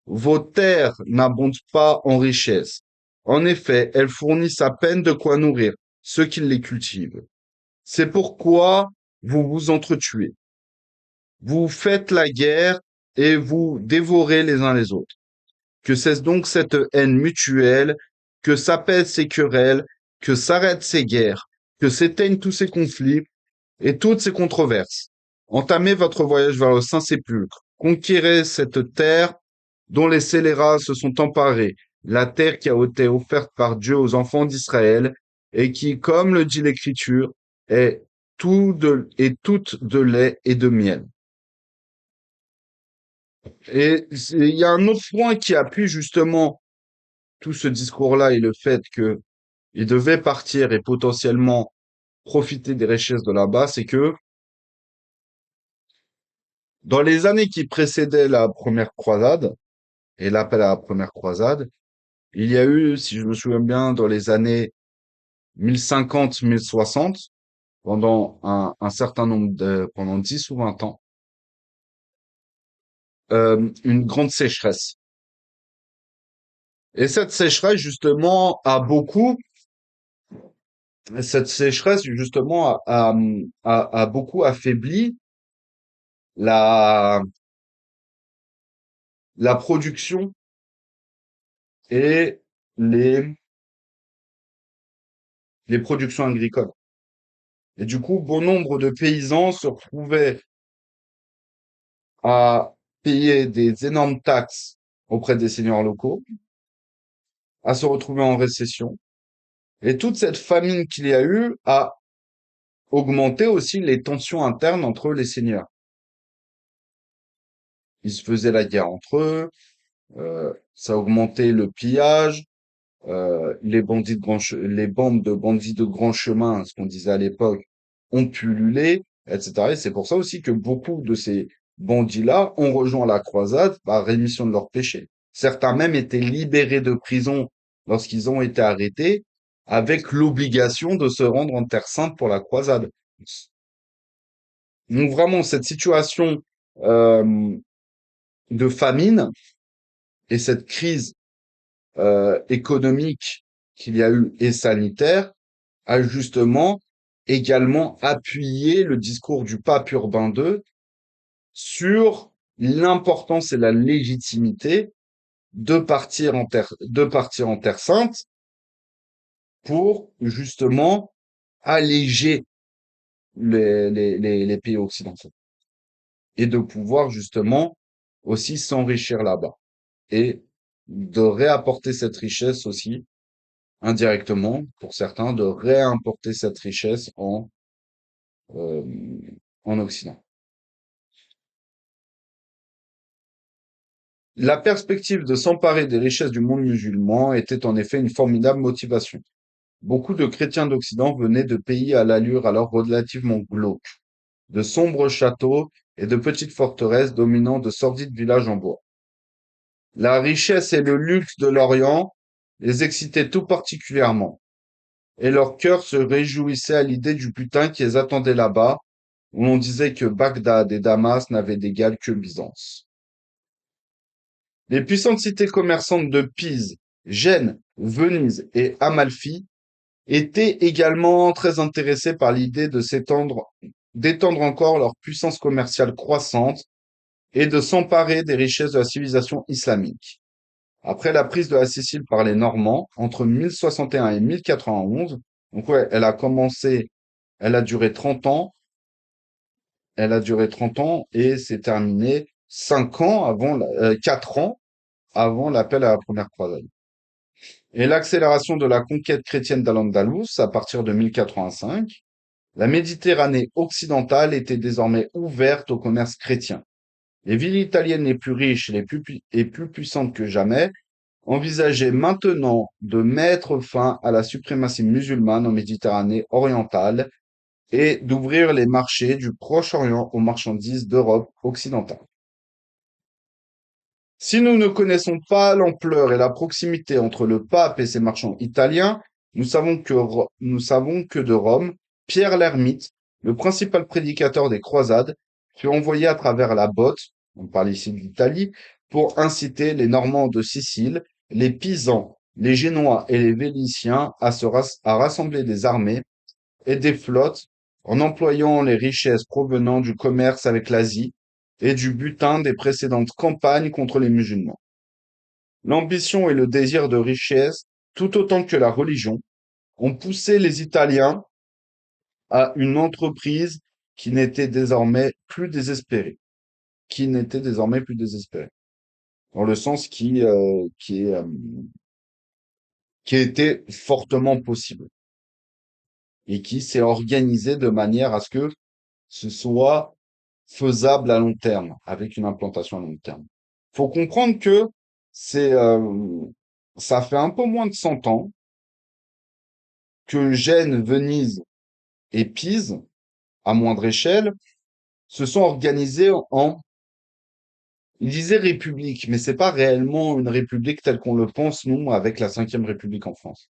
Vos terres n'abondent pas en richesse. En effet, elles fournissent à peine de quoi nourrir ceux qui les cultivent. C'est pourquoi vous vous entretuez. Vous faites la guerre et vous dévorez les uns les autres. Que cesse donc cette haine mutuelle, que s'apaisent ces querelles, que s'arrêtent ces guerres, que s'éteignent tous ces conflits et toutes ces controverses. Entamez votre voyage vers le Saint-Sépulcre. Conquérez cette terre dont les scélérats se sont emparés, la terre qui a été offerte par Dieu aux enfants d'Israël et qui, comme le dit l'Écriture, est toute de lait et de miel. Et il y a un autre point qui appuie justement tout ce discours-là et le fait que ils devaient partir et potentiellement profiter des richesses de là-bas, c'est que dans les années qui précédaient la première croisade et l'appel à la première croisade, il y a eu, si je me souviens bien, dans les années 1050-1060, pendant un certain nombre pendant 10 ou 20 ans, une grande sécheresse. Et cette sécheresse, justement, a beaucoup affaibli la, la production et les, les productions agricoles. Et du coup, bon nombre de paysans se retrouvaient à payer des énormes taxes auprès des seigneurs locaux, à se retrouver en récession. Et toute cette famine qu'il y a eu a augmenté aussi les tensions internes entre les seigneurs. Ils se faisaient la guerre entre eux, ça a augmenté le pillage, les bandes de bandits de grand chemin, ce qu'on disait à l'époque, ont pullulé, etc. Et c'est pour ça aussi que beaucoup de ces bandits-là ont rejoint la croisade par rémission de leurs péchés. Certains même étaient libérés de prison lorsqu'ils ont été arrêtés, avec l'obligation de se rendre en Terre Sainte pour la croisade. Donc vraiment, cette situation euh, de famine et cette crise économique qu'il y a eu et sanitaire a justement également appuyé le discours du pape Urbain II sur l'importance et la légitimité de partir en Terre Sainte pour justement alléger les pays occidentaux et de pouvoir justement aussi s'enrichir là-bas et de réapporter cette richesse aussi indirectement, pour certains, de réimporter cette richesse euh, en Occident. La perspective de s'emparer des richesses du monde musulman était en effet une formidable motivation. Beaucoup de chrétiens d'Occident venaient de pays à l'allure alors relativement glauque, de sombres châteaux et de petites forteresses dominant de sordides villages en bois. La richesse et le luxe de l'Orient les excitaient tout particulièrement, et leur cœur se réjouissait à l'idée du butin qui les attendait là-bas, où l'on disait que Bagdad et Damas n'avaient d'égal que Byzance. Les puissantes cités commerçantes de Pise, Gênes, Venise et Amalfi étaient également très intéressées par l'idée d'étendre encore leur puissance commerciale croissante et de s'emparer des richesses de la civilisation islamique. Après la prise de la Sicile par les Normands, entre 1061 et 1091, donc ouais, elle a duré 30 ans, elle a duré 30 ans et s'est terminée 4 ans avant l'appel à la première croisade. Et l'accélération de la conquête chrétienne d'Al-Andalus à partir de 1085, la Méditerranée occidentale était désormais ouverte au commerce chrétien. Les villes italiennes les plus riches et plus puissantes que jamais envisageaient maintenant de mettre fin à la suprématie musulmane en Méditerranée orientale et d'ouvrir les marchés du Proche-Orient aux marchandises d'Europe occidentale. Si nous ne connaissons pas l'ampleur et la proximité entre le pape et ses marchands italiens, nous savons que de Rome, Pierre l'Ermite, le principal prédicateur des croisades, fut envoyé à travers la Botte, on parle ici de l'Italie, pour inciter les Normands de Sicile, les Pisans, les Génois et les Vénitiens à rassembler des armées et des flottes en employant les richesses provenant du commerce avec l'Asie et du butin des précédentes campagnes contre les musulmans. L'ambition et le désir de richesse, tout autant que la religion, ont poussé les Italiens à une entreprise qui n'était désormais plus désespérée, dans le sens qui était fortement possible et qui s'est organisé de manière à ce que ce soit faisable à long terme, avec une implantation à long terme. Faut comprendre que c'est ça fait un peu moins de 100 ans que Gênes, Venise et Pise, à moindre échelle, se sont organisés en, il disait république, mais c'est pas réellement une république telle qu'on le pense, nous, avec la Cinquième République en France.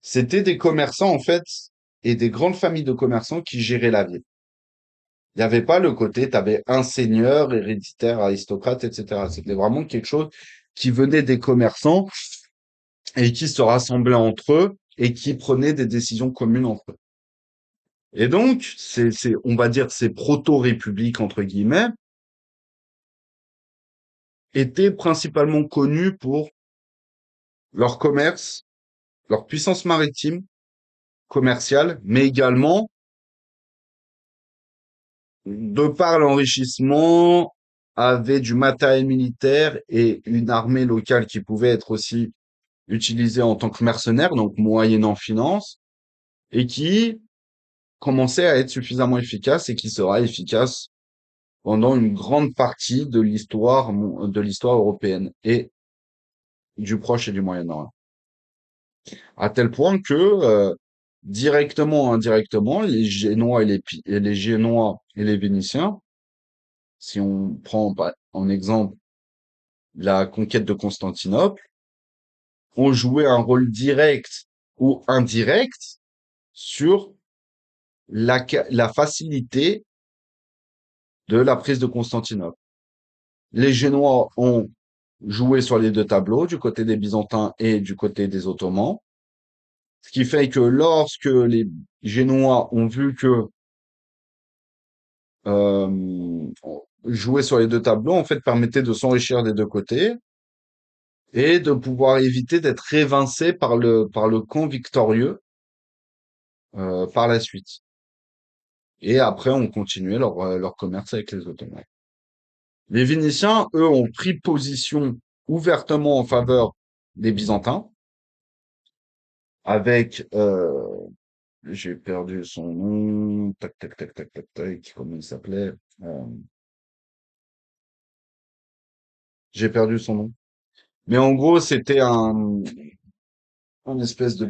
C'était des commerçants, en fait, et des grandes familles de commerçants qui géraient la ville. Il n'y avait pas le côté, tu avais un seigneur, héréditaire, aristocrate, etc. C'était vraiment quelque chose qui venait des commerçants et qui se rassemblaient entre eux et qui prenaient des décisions communes entre eux. Et donc, on va dire, ces proto-républiques, entre guillemets, étaient principalement connus pour leur commerce, leur puissance maritime, commerciale, mais également, de par l'enrichissement, avaient du matériel militaire et une armée locale qui pouvait être aussi utilisée en tant que mercenaire, donc moyennant finance, et qui commençait à être suffisamment efficace et qui sera efficace pendant une grande partie de l'histoire européenne et du Proche et du Moyen-Orient. À tel point que, directement ou indirectement, les Génois et les Vénitiens, si on prend en exemple la conquête de Constantinople, ont joué un rôle direct ou indirect sur la facilité de la prise de Constantinople. Les Génois ont joué sur les deux tableaux, du côté des Byzantins et du côté des Ottomans. Ce qui fait que lorsque les Génois ont vu que euh, jouer sur les deux tableaux, en fait, permettait de s'enrichir des deux côtés et de pouvoir éviter d'être évincé par le camp victorieux par la suite. Et après, on continuait leur commerce avec les Ottomans. Les Vénitiens, eux, ont pris position ouvertement en faveur des Byzantins, avec, j'ai perdu son nom, tac, tac, tac, tac, tac, tac, comment il s'appelait? Euh, j'ai perdu son nom. Mais en gros, c'était un espèce de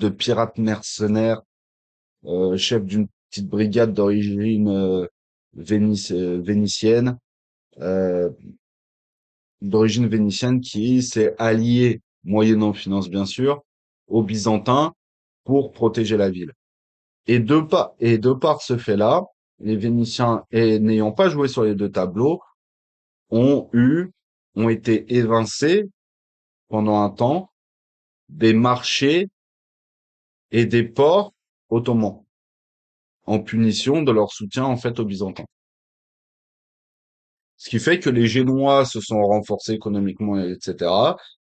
pirate mercenaire, chef d'une petite brigade d'origine vénitienne, euh, qui s'est allié, moyennant finance bien sûr, aux Byzantins pour protéger la ville. Et de par ce fait-là, les Vénitiens, n'ayant pas joué sur les deux tableaux, ont eu, ont été évincés pendant un temps des marchés et des ports ottomans en punition de leur soutien en fait aux Byzantins. Ce qui fait que les Génois se sont renforcés économiquement, etc.,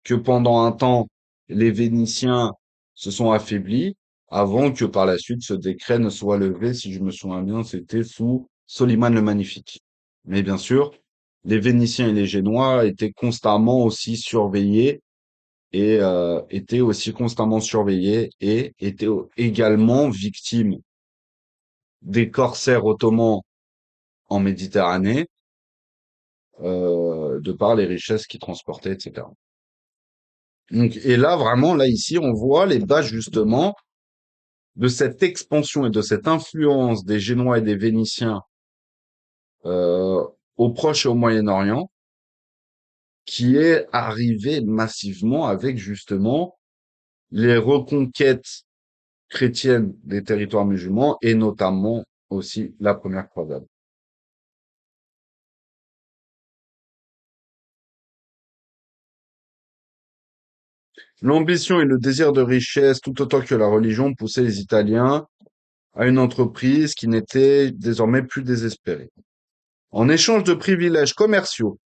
que pendant un temps, les Vénitiens se sont affaiblis avant que par la suite ce décret ne soit levé, si je me souviens bien, c'était sous Soliman le Magnifique. Mais bien sûr, les Vénitiens et les Génois étaient constamment aussi surveillés et étaient aussi constamment surveillés et étaient également victimes des corsaires ottomans en Méditerranée, de par les richesses qu'ils transportaient, etc. Donc, et là, vraiment, là, ici, on voit les bases, justement, de cette expansion et de cette influence des Génois et des Vénitiens euh, au Proche et au Moyen-Orient, qui est arrivée massivement avec, justement, les reconquêtes chrétiennes des territoires musulmans et notamment aussi la première croisade. L'ambition et le désir de richesse, tout autant que la religion, poussaient les Italiens à une entreprise qui n'était désormais plus désespérée. En échange de privilèges commerciaux,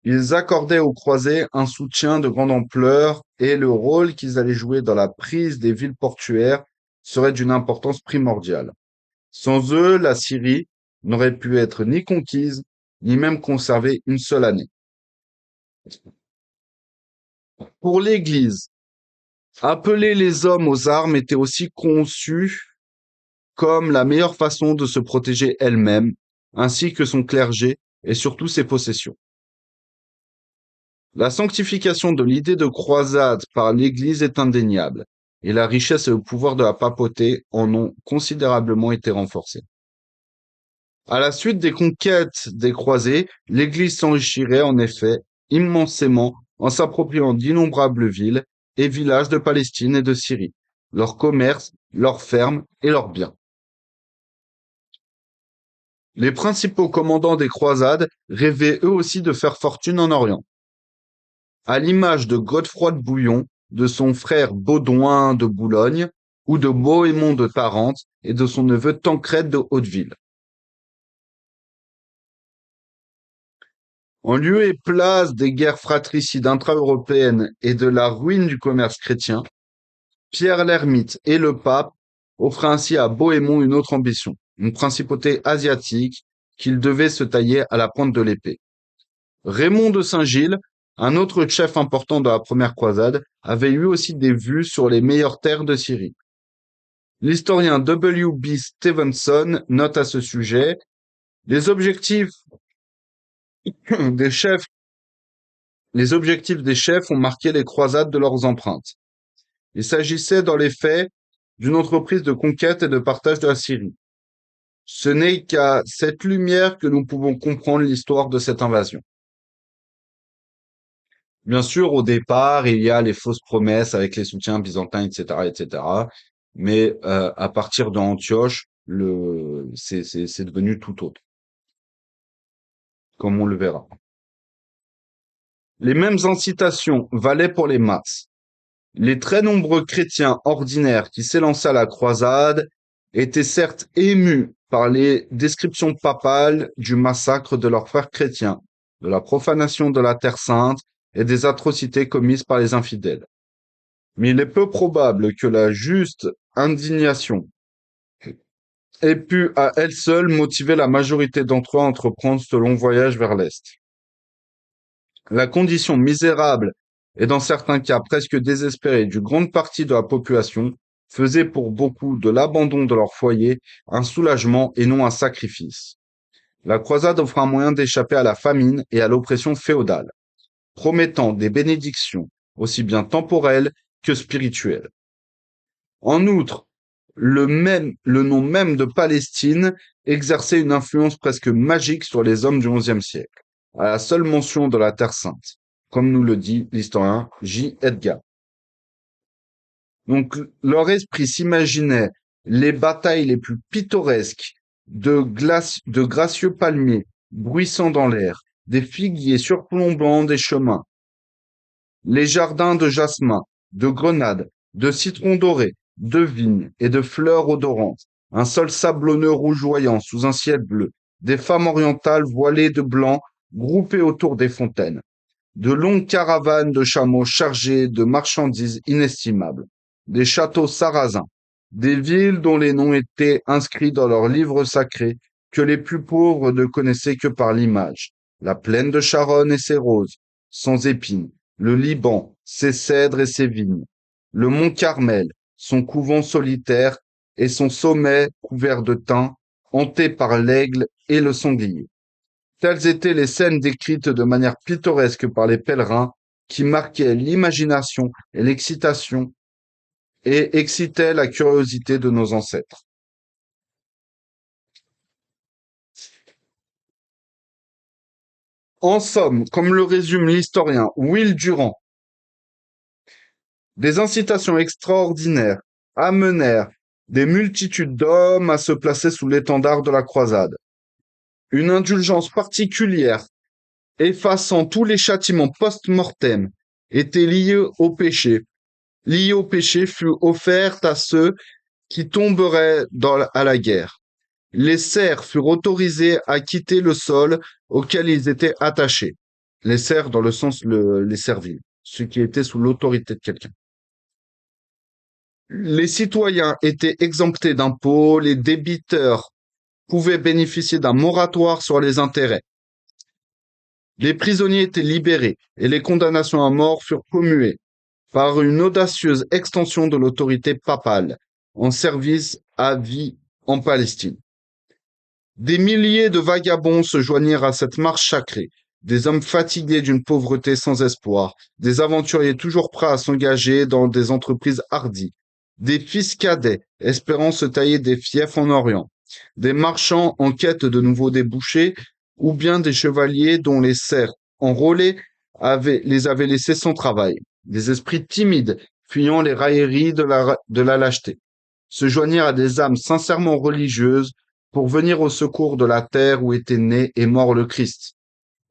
ils accordaient aux croisés un soutien de grande ampleur et le rôle qu'ils allaient jouer dans la prise des villes portuaires serait d'une importance primordiale. Sans eux, la Syrie n'aurait pu être ni conquise, ni même conservée une seule année. Pour l'Église, appeler les hommes aux armes était aussi conçu comme la meilleure façon de se protéger elle-même, ainsi que son clergé et surtout ses possessions. La sanctification de l'idée de croisade par l'Église est indéniable, et la richesse et le pouvoir de la papauté en ont considérablement été renforcés. À la suite des conquêtes des croisés, l'Église s'enrichirait en effet immensément en s'appropriant d'innombrables villes et villages de Palestine et de Syrie, leurs commerces, leurs fermes et leurs biens. Les principaux commandants des croisades rêvaient eux aussi de faire fortune en Orient. À l'image de Godefroy de Bouillon, de son frère Baudouin de Boulogne, ou de Bohémond de Tarente et de son neveu Tancrède de Hauteville. En lieu et place des guerres fratricides intra-européennes et de la ruine du commerce chrétien, Pierre l'Ermite et le pape offraient ainsi à Bohémond une autre ambition, une principauté asiatique qu'il devait se tailler à la pointe de l'épée. Raymond de Saint-Gilles, un autre chef important de la première croisade, avait lui aussi des vues sur les meilleures terres de Syrie. L'historien W. B. Stevenson note à ce sujet les objectifs des chefs. Les objectifs des chefs ont marqué les croisades de leurs empreintes. Il s'agissait dans les faits d'une entreprise de conquête et de partage de la Syrie. Ce n'est qu'à cette lumière que nous pouvons comprendre l'histoire de cette invasion. Bien sûr, au départ, il y a les fausses promesses avec les soutiens byzantins, etc., etc. Mais à partir d'Antioche, c'est devenu tout autre, comme on le verra. Les mêmes incitations valaient pour les masses. Les très nombreux chrétiens ordinaires qui s'élançaient à la croisade étaient certes émus par les descriptions papales du massacre de leurs frères chrétiens, de la profanation de la Terre Sainte et des atrocités commises par les infidèles. Mais il est peu probable que la juste indignation ait pu à elle seule motiver la majorité d'entre eux à entreprendre ce long voyage vers l'Est. La condition misérable et dans certains cas presque désespérée d'une grande partie de la population faisait pour beaucoup de l'abandon de leur foyer un soulagement et non un sacrifice. La croisade offre un moyen d'échapper à la famine et à l'oppression féodale, promettant des bénédictions aussi bien temporelles que spirituelles. En outre, le nom même de Palestine exerçait une influence presque magique sur les hommes du XIe siècle, à la seule mention de la Terre Sainte, comme nous le dit l'historien J. Edgar. Donc, leur esprit s'imaginait les batailles les plus pittoresques de gracieux palmiers bruissant dans l'air, des figuiers surplombant des chemins, les jardins de jasmin, de grenades, de citrons dorés, de vignes et de fleurs odorantes, un sol sablonneux rougeoyant sous un ciel bleu, des femmes orientales voilées de blanc groupées autour des fontaines, de longues caravanes de chameaux chargés de marchandises inestimables, des châteaux sarrasins, des villes dont les noms étaient inscrits dans leurs livres sacrés que les plus pauvres ne connaissaient que par l'image, la plaine de Charonne et ses roses, sans épines, le Liban, ses cèdres et ses vignes, le mont Carmel, son couvent solitaire et son sommet couvert de thym, hanté par l'aigle et le sanglier. Telles étaient les scènes décrites de manière pittoresque par les pèlerins qui marquaient l'imagination et l'excitation et excitaient la curiosité de nos ancêtres. En somme, comme le résume l'historien Will Durant, des incitations extraordinaires amenèrent des multitudes d'hommes à se placer sous l'étendard de la croisade. Une indulgence particulière, effaçant tous les châtiments post-mortem, était liée au péché fut offerte à ceux qui tomberaient à la guerre. Les serfs furent autorisés à quitter le sol auquel ils étaient attachés. Les serfs dans le sens les serviles, ceux qui étaient sous l'autorité de quelqu'un. Les citoyens étaient exemptés d'impôts, les débiteurs pouvaient bénéficier d'un moratoire sur les intérêts. Les prisonniers étaient libérés et les condamnations à mort furent commuées par une audacieuse extension de l'autorité papale en service à vie en Palestine. Des milliers de vagabonds se joignirent à cette marche sacrée, des hommes fatigués d'une pauvreté sans espoir, des aventuriers toujours prêts à s'engager dans des entreprises hardies, des fils cadets espérant se tailler des fiefs en Orient, des marchands en quête de nouveaux débouchés, ou bien des chevaliers dont les serfs enrôlés les avaient laissés sans travail, des esprits timides fuyant les railleries de la lâcheté, se joignirent à des âmes sincèrement religieuses pour venir au secours de la terre où était né et mort le Christ.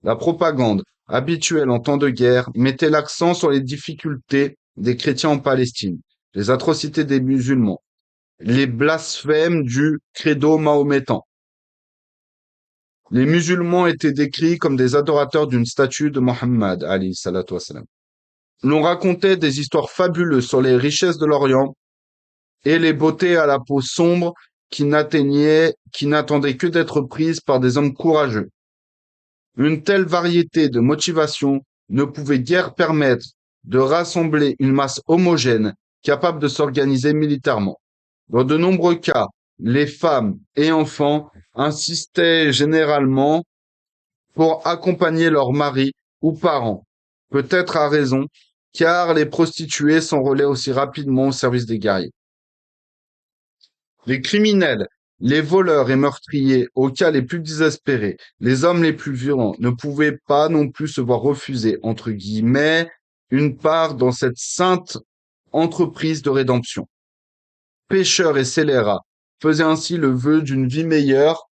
La propagande, habituelle en temps de guerre, mettait l'accent sur les difficultés des chrétiens en Palestine, les atrocités des musulmans, les blasphèmes du credo mahométan. Les musulmans étaient décrits comme des adorateurs d'une statue de Mohammed, alayhi salatu wassalam. L'on racontait des histoires fabuleuses sur les richesses de l'Orient et les beautés à la peau sombre qui n'attendaient que d'être prises par des hommes courageux. Une telle variété de motivations ne pouvait guère permettre de rassembler une masse homogène capable de s'organiser militairement. Dans de nombreux cas, les femmes et enfants insistaient généralement pour accompagner leurs maris ou parents, peut-être à raison, car les prostituées s'enrôlaient aussi rapidement au service des guerriers. Les criminels, les voleurs et meurtriers, aux cas les plus désespérés, les hommes les plus violents, ne pouvaient pas non plus se voir refuser, entre guillemets, une part dans cette sainte entreprise de rédemption. Pêcheurs et scélérats faisaient ainsi le vœu d'une vie meilleure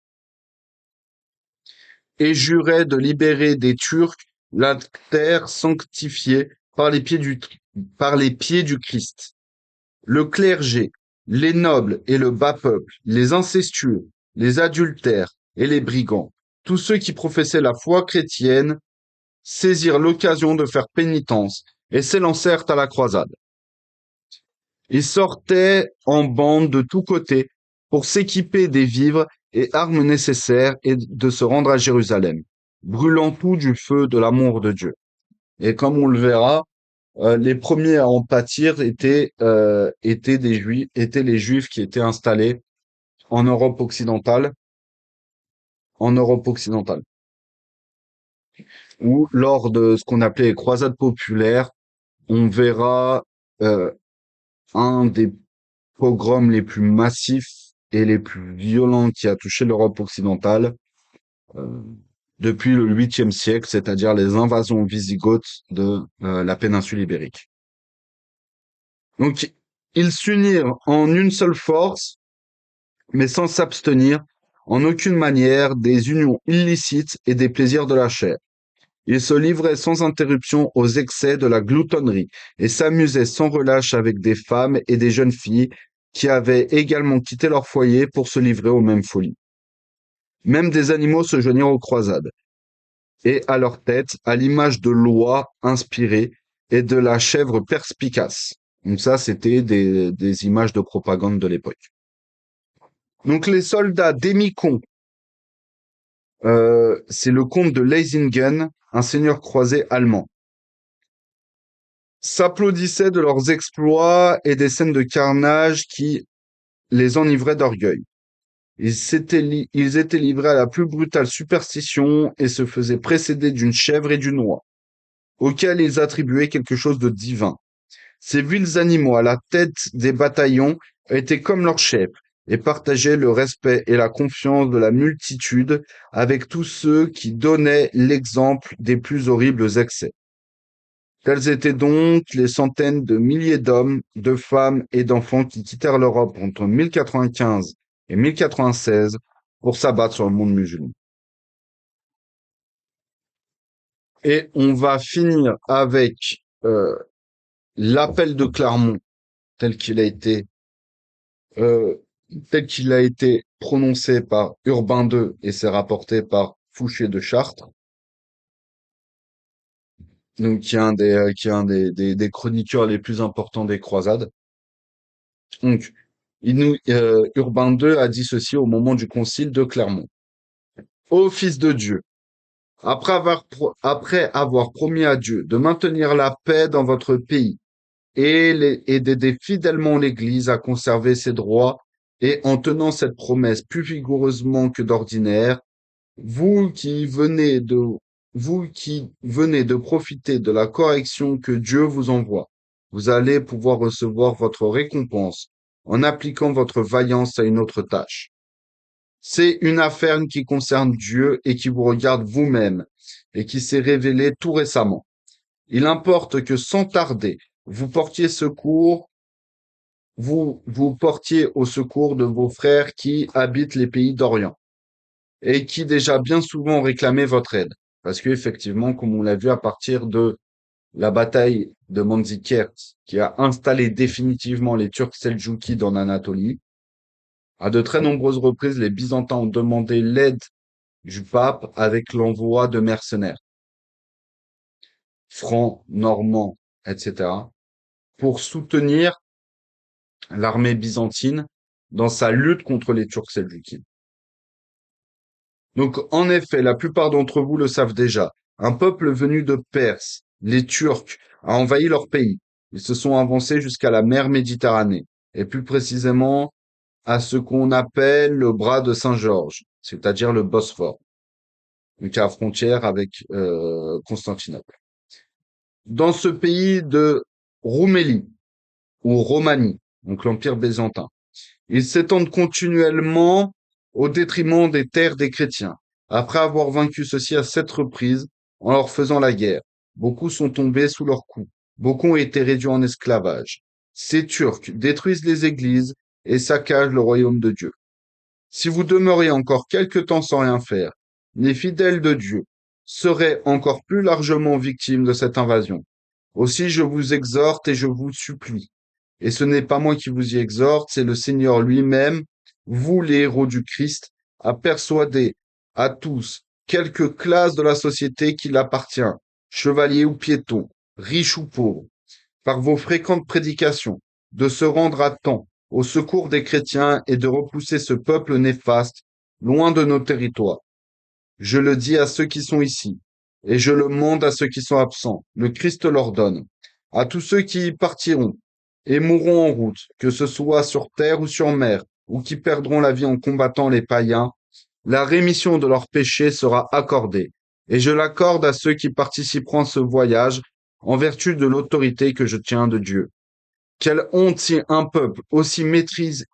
et juraient de libérer des Turcs la terre sanctifiée par les pieds du Christ. Le clergé, les nobles et le bas peuple, les incestueux, les adultères et les brigands, tous ceux qui professaient la foi chrétienne, saisirent l'occasion de faire pénitence et s'élancèrent à la croisade. Ils sortaient en bande de tous côtés pour s'équiper des vivres et armes nécessaires et de se rendre à Jérusalem, brûlant tout du feu de l'amour de Dieu. Et comme on le verra, les premiers à en pâtir étaient les Juifs qui étaient installés en Europe occidentale, en Europe occidentale, où lors de ce qu'on appelait les croisades populaires, on verra euh, un des pogroms les plus massifs et les plus violents qui a touché l'Europe occidentale euh, depuis le 8e siècle, c'est-à-dire les invasions wisigothes de la péninsule ibérique. Donc, ils s'unirent en une seule force, mais sans s'abstenir en aucune manière des unions illicites et des plaisirs de la chair. Ils se livraient sans interruption aux excès de la gloutonnerie et s'amusaient sans relâche avec des femmes et des jeunes filles qui avaient également quitté leur foyer pour se livrer aux mêmes folies. Même des animaux se joignirent aux croisades, et à leur tête, à l'image de l'oie inspirée et de la chèvre perspicace. Donc ça, c'était des images de propagande de l'époque. Donc les soldats d'Émicon, c'est le comte de Leisingen, un seigneur croisé allemand, s'applaudissaient de leurs exploits et des scènes de carnage qui les enivraient d'orgueil. Ils étaient livrés à la plus brutale superstition et se faisaient précéder d'une chèvre et d'une oie, auxquelles ils attribuaient quelque chose de divin. Ces vils animaux à la tête des bataillons étaient comme leurs chefs et partageaient le respect et la confiance de la multitude avec tous ceux qui donnaient l'exemple des plus horribles excès. Tels étaient donc les centaines de milliers d'hommes, de femmes et d'enfants qui quittèrent l'Europe entre 1095 et 1096 pour s'abattre sur le monde musulman. Et on va finir avec l'appel de Clermont tel qu'il a été euh, prononcé par Urbain II et c'est rapporté par Fouché de Chartres, donc qui est des chroniqueurs les plus importants des croisades. Donc, Urbain II a dit ceci au moment du concile de Clermont. Ô Fils de Dieu, après avoir promis à Dieu de maintenir la paix dans votre pays et d'aider fidèlement l'Église à conserver ses droits et en tenant cette promesse plus vigoureusement que d'ordinaire, vous qui venez vous qui venez de profiter de la correction que Dieu vous envoie, vous allez pouvoir recevoir votre récompense en appliquant votre vaillance à une autre tâche. C'est une affaire qui concerne Dieu et qui vous regarde vous-même et qui s'est révélée tout récemment. Il importe que sans tarder, vous portiez au secours de vos frères qui habitent les pays d'Orient et qui déjà bien souvent réclamaient votre aide. Parce qu'effectivement, comme on l'a vu à partir de la bataille de Manzikert, qui a installé définitivement les Turcs seldjoukides en Anatolie, à de très nombreuses reprises, les Byzantins ont demandé l'aide du pape avec l'envoi de mercenaires, francs, normands, etc., pour soutenir l'armée byzantine dans sa lutte contre les Turcs seldjoukides. Donc, en effet, la plupart d'entre vous le savent déjà. Un peuple venu de Perse, les Turcs, a envahi leur pays. Ils se sont avancés jusqu'à la mer Méditerranée, et plus précisément à ce qu'on appelle le bras de Saint-Georges, c'est-à-dire le Bosphore, donc à la frontière avec Constantinople. Dans ce pays de Roumélie, ou Romanie, donc l'Empire byzantin, ils s'étendent continuellement au détriment des terres des chrétiens. Après avoir vaincu ceux-ci à 7 reprises en leur faisant la guerre, beaucoup sont tombés sous leurs coups. Beaucoup ont été réduits en esclavage. Ces Turcs détruisent les églises et saccagent le royaume de Dieu. Si vous demeurez encore quelque temps sans rien faire, les fidèles de Dieu seraient encore plus largement victimes de cette invasion. Aussi je vous exhorte et je vous supplie, et ce n'est pas moi qui vous y exhorte, c'est le Seigneur lui-même, vous les héros du Christ, à persuader à tous, quelque classe de la société qu'il appartient, chevalier ou piéton, riche ou pauvre, par vos fréquentes prédications, de se rendre à temps au secours des chrétiens et de repousser ce peuple néfaste loin de nos territoires. Je le dis à ceux qui sont ici, et je le mande à ceux qui sont absents. Le Christ l'ordonne. À tous ceux qui y partiront et mourront en route, que ce soit sur terre ou sur mer, ou qui perdront la vie en combattant les païens, la rémission de leurs péchés sera accordée, et je l'accorde à ceux qui participeront à ce voyage en vertu de l'autorité que je tiens de Dieu. Quelle honte si un peuple aussi méprisé,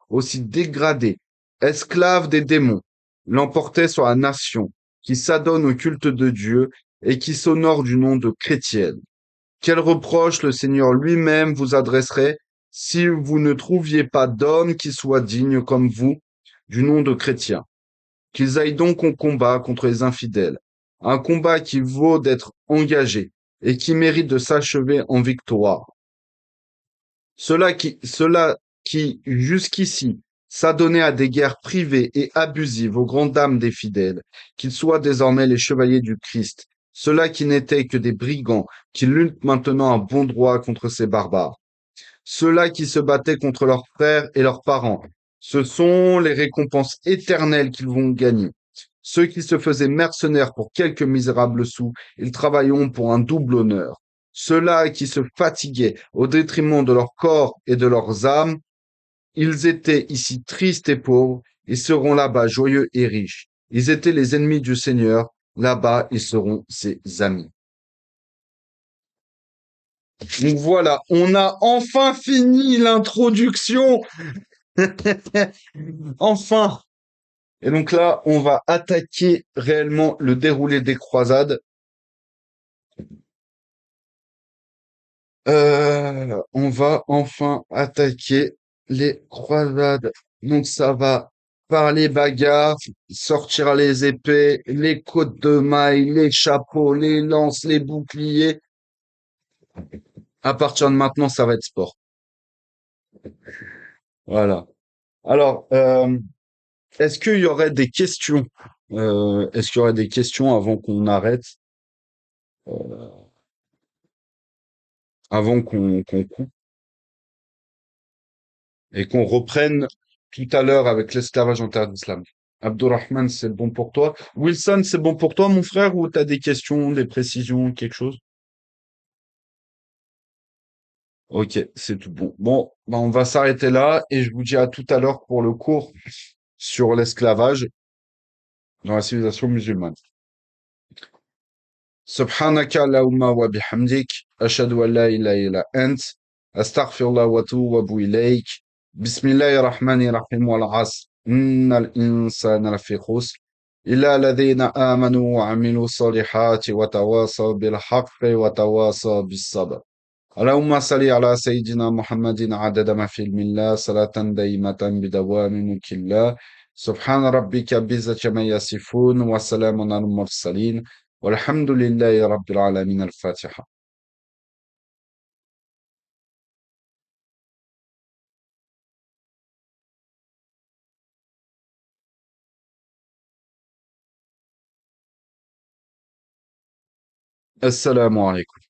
aussi dégradé, esclave des démons, l'emportait sur la nation qui s'adonne au culte de Dieu et qui s'honore du nom de chrétienne. Quel reproche le Seigneur lui-même vous adresserait si vous ne trouviez pas d'homme qui soit digne comme vous du nom de chrétien. Qu'ils aillent donc au combat contre les infidèles, un combat qui vaut d'être engagé et qui mérite de s'achever en victoire. Ceux-là qui, jusqu'ici, s'adonnaient à des guerres privées et abusives aux grandes dames des fidèles, qu'ils soient désormais les chevaliers du Christ, ceux-là qui n'étaient que des brigands, qui luttent maintenant à bon droit contre ces barbares, ceux-là qui se battaient contre leurs frères et leurs parents, ce sont les récompenses éternelles qu'ils vont gagner. Ceux qui se faisaient mercenaires pour quelques misérables sous, ils travailleront pour un double honneur. Ceux-là qui se fatiguaient au détriment de leur corps et de leurs âmes, ils étaient ici tristes et pauvres, ils seront là-bas joyeux et riches. Ils étaient les ennemis du Seigneur, là-bas ils seront ses amis. Donc voilà, on a enfin fini l'introduction. Enfin. Et donc là, on va attaquer réellement le déroulé des croisades. On va enfin attaquer les croisades. Donc ça va par les bagarres, sortir les épées, les côtes de mailles, les chapeaux, les lances, les boucliers. À partir de maintenant, ça va être sport. Voilà. Alors, est-ce qu'il y aurait des questions? Est-ce qu'il y aurait des questions avant qu'on arrête, avant qu'on coupe et qu'on reprenne tout à l'heure avec l'esclavage en terre d'islam? Abdurrahman, c'est bon pour toi? Wilson, c'est bon pour toi, mon frère, ou t'as des questions, des précisions, quelque chose? Ok, c'est tout bon. Bon, bah on va s'arrêter là et je vous dis à tout à l'heure pour le cours sur l'esclavage dans la civilisation musulmane. سبحانك اللهم وبحمدك أشهد أن لا إله إلا أنت أستغفر الله وأتوب إليك بسم الله الرحمن الرحيم والعصر إن الإنسان لفي خسر إلا الذين آمنوا وعملوا الصالحات وتواصوا بالحق وتواصوا بالصبر اللهم صل على سيدنا محمد عدد ما في علم الله صلاة دائمة بدوام ملك الله سبحان ربك بعزة ما يصفون وسلام على المرسلين والحمد لله رب العالمين الفاتحة السلام عليكم